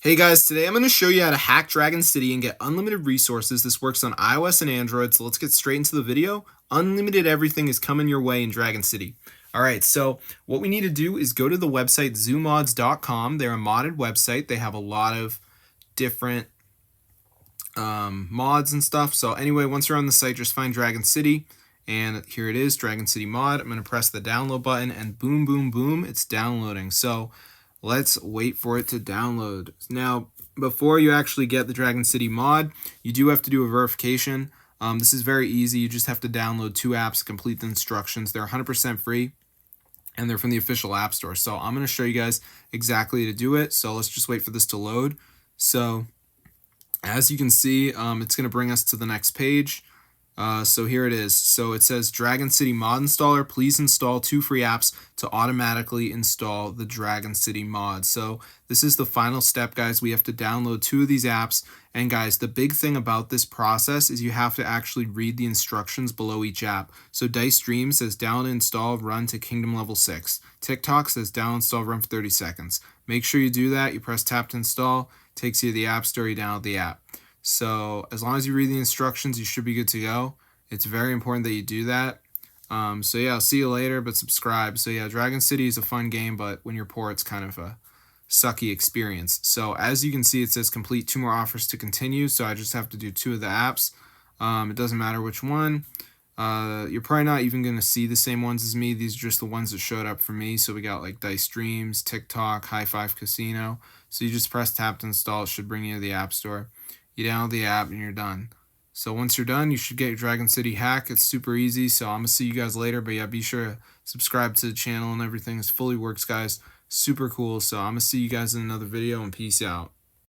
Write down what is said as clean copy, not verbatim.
Hey guys, today I'm going to show you how to hack Dragon City and get unlimited resources. This works on iOS and Android, so let's get straight into the video. Unlimited everything is coming your way in Dragon City. Alright, so what we need to do is go to the website zoomods.com. They're a modded website. They have a lot of different mods and stuff. So anyway, once you're on the site, just find Dragon City. And here it is, Dragon City Mod. I'm going to press the download button and boom, boom, boom, it's downloading. So let's wait for it to download. Now, before you actually get the Dragon City mod, you do have to do a verification. This is very easy. You just have to download 2 apps, complete the instructions. They're 100% free, and they're from the official app store. So I'm going to show you guys exactly to do it. So let's just wait for this to load. So as you can see, it's going to bring us to the next page. So here it is. So it says Dragon City Mod Installer. Please install 2 free apps to automatically install the Dragon City mod. So this is the final step, guys. We have to download 2 of these apps. And guys, the big thing about this process is you have to actually read the instructions below each app. So Dice Dream says download, install, run to Kingdom level 6. TikTok says download, install, run for 30 seconds. Make sure you do that. You press tap to install. Takes you to the App Store. You download the app. So as long as you read the instructions, you should be good to go. It's very important that you do that. So yeah, I'll see you later, but subscribe. So yeah, Dragon City is a fun game, but when you're poor, it's kind of a sucky experience. So as you can see, it says complete 2 more offers to continue. So I just have to do 2 of the apps. It doesn't matter which one. You're probably not even going to see the same ones as me. These are just the ones that showed up for me. So we got like Dice Dreams, TikTok, High Five Casino. So you just press tap to install. It should bring you to the App Store. You download the app and you're done. So once you're done, you should get your Dragon City hack. It's super easy. So I'm going to see you guys later. But yeah, be sure to subscribe to the channel and everything. It fully works, guys. Super cool. So I'm going to see you guys in another video, and peace out.